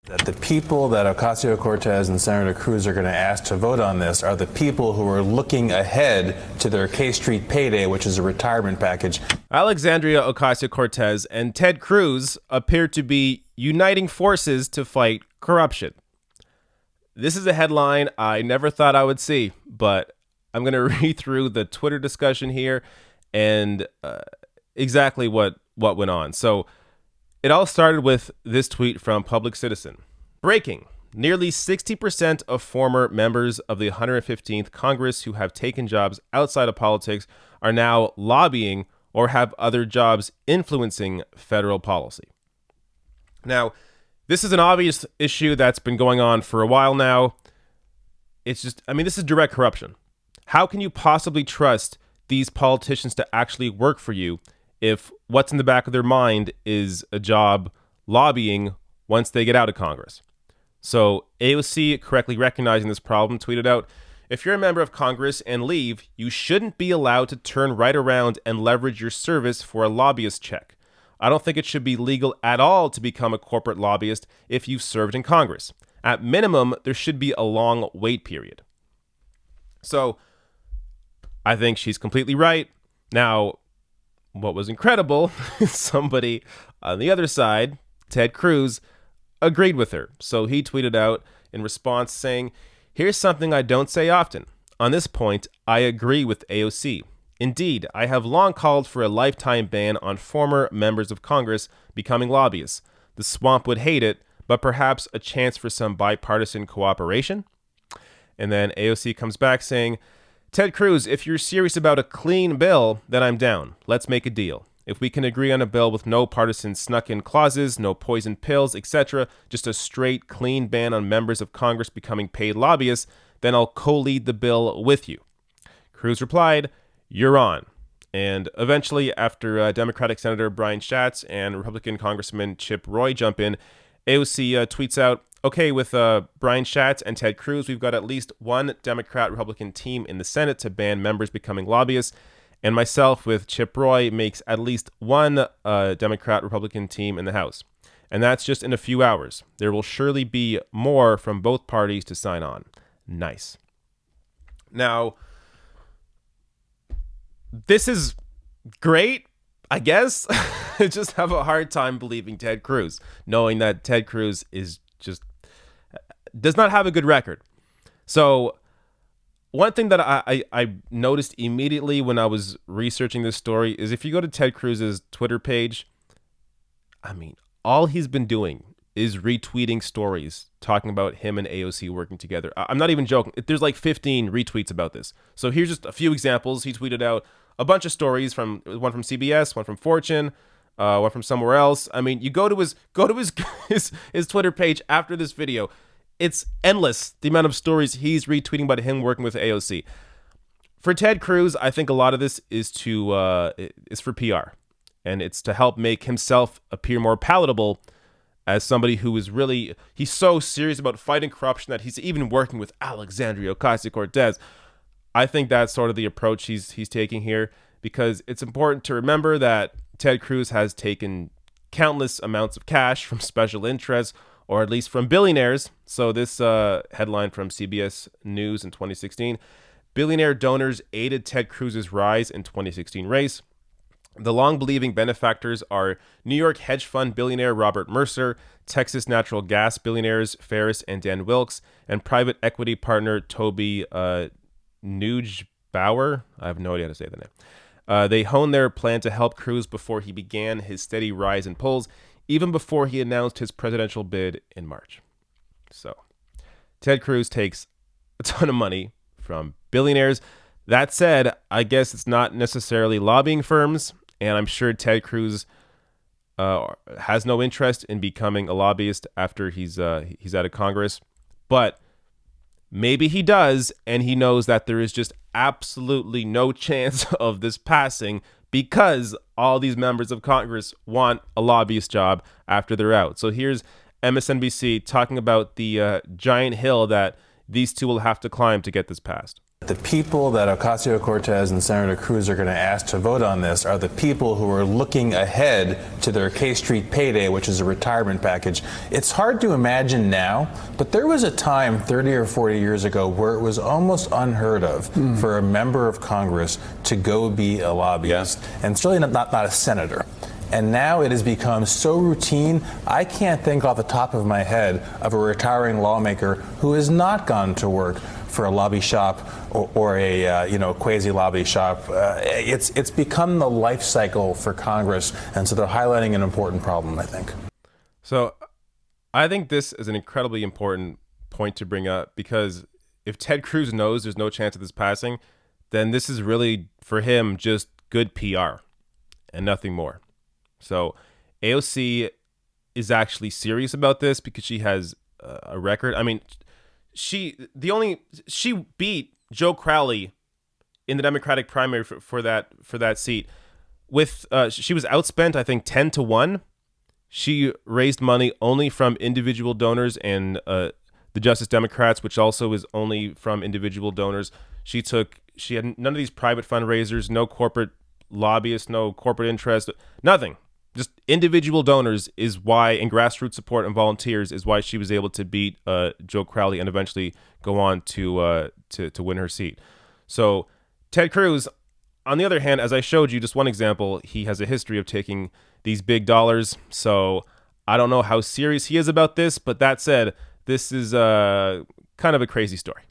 That the people that Ocasio-Cortez and Senator Cruz are going to ask to vote on this are the people who are looking ahead to their K Street payday, which is a retirement package. Alexandria Ocasio-Cortez and Ted Cruz appear to be uniting forces to fight corruption. This is a headline I never thought I would see, but I'm going to read through the Twitter discussion here and exactly what went on. So it all started with this tweet from Public Citizen. Breaking. Nearly 60% of former members of the 115th Congress who have taken jobs outside of politics are now lobbying or have other jobs influencing federal policy. Now, this is an obvious issue that's been going on for a while now. It's just, this is direct corruption. How can you possibly trust these politicians to actually work for you if what's in the back of their mind is a job lobbying once they get out of Congress? So AOC, correctly recognizing this problem, tweeted out, "If you're a member of Congress and leave, you shouldn't be allowed to turn right around and leverage your service for a lobbyist check. I don't think it should be legal at all to become a corporate lobbyist if you've served in Congress. At minimum, there should be a long wait period." So I think she's completely right. Now, what was incredible is somebody on the other side, Ted Cruz, agreed with her. So he tweeted out in response saying, "Here's something I don't say often. On this point, I agree with AOC. Indeed, I have long called for a lifetime ban on former members of Congress becoming lobbyists. The swamp would hate it, but perhaps a chance for some bipartisan cooperation." And then AOC comes back saying, "Ted Cruz, if you're serious about a clean bill, then I'm down. Let's make a deal. If we can agree on a bill with no partisan snuck-in clauses, no poison pills, etc., just a straight, clean ban on members of Congress becoming paid lobbyists, then I'll co-lead the bill with you." Cruz replied, "You're on." And eventually, after Democratic Senator Brian Schatz and Republican Congressman Chip Roy jump in, AOC tweets out, "Okay, with Brian Schatz and Ted Cruz, we've got at least one Democrat-Republican team in the Senate to ban members becoming lobbyists. And myself with Chip Roy makes at least one Democrat-Republican team in the House. And that's just in a few hours. There will surely be more from both parties to sign on." Nice. Now, this is great, I guess. I just have a hard time believing Ted Cruz, knowing that Ted Cruz is just does not have a good record. So one thing that I noticed immediately when I was researching this story is if you go to Ted Cruz's Twitter page, all he's been doing is retweeting stories talking about him and AOC working together. I'm not even joking. There's like 15 retweets about this. So here's just a few examples. He tweeted out a bunch of stories, one from CBS, one from Fortune, one from somewhere else. You go to his Twitter page after this video. It's endless, the amount of stories he's retweeting about him working with AOC. For Ted Cruz, I think a lot of this is for PR, and it's to help make himself appear more palatable as somebody who is he's so serious about fighting corruption that he's even working with Alexandria Ocasio-Cortez. I think that's sort of the approach he's taking here, because it's important to remember that Ted Cruz has taken countless amounts of cash from special interests, or at least from billionaires. So this headline from CBS News in 2016, "Billionaire donors aided Ted Cruz's rise in 2016 race. The long-believing benefactors are New York hedge fund billionaire Robert Mercer, Texas natural gas billionaires Ferris and Dan Wilkes, and private equity partner Toby Neugebauer." I have no idea how to say the name. They honed their plan to help Cruz before he began his steady rise in polls, even before he announced his presidential bid in March. So Ted Cruz takes a ton of money from billionaires. That said, I guess it's not necessarily lobbying firms, and I'm sure Ted Cruz has no interest in becoming a lobbyist after he's out of Congress. But maybe he does, and he knows that there is just absolutely no chance of this passing because all these members of Congress want a lobbyist job after they're out. So here's MSNBC talking about the giant hill that these two will have to climb to get this passed. The people that Ocasio-Cortez and Senator Cruz are going to ask to vote on this are the people who are looking ahead to their K Street payday, which is a retirement package. It's hard to imagine now, but there was a time 30 or 40 years ago where it was almost unheard of for a member of Congress to go be a lobbyist, and certainly not a senator. And now it has become so routine, I can't think off the top of my head of a retiring lawmaker who has not gone to work for a lobby shop or a quasi lobby shop. It's become the life cycle for Congress, and so they're highlighting an important problem, I think. So I think this is an incredibly important point to bring up, because if Ted Cruz knows there's no chance of this passing, then this is really, for him, just good PR and nothing more. So AOC is actually serious about this because she has a record. I mean, she beat Joe Crowley in the Democratic primary for that seat. She was outspent, I think, 10-1. She raised money only from individual donors and the Justice Democrats, which also is only from individual donors. She had none of these private fundraisers, no corporate lobbyists, no corporate interest, nothing. Just individual donors is why, and grassroots support and volunteers is why she was able to beat Joe Crowley and eventually go on to win her seat. So Ted Cruz, on the other hand, as I showed you, just one example, he has a history of taking these big dollars. So I don't know how serious he is about this, but that said, this is kind of a crazy story.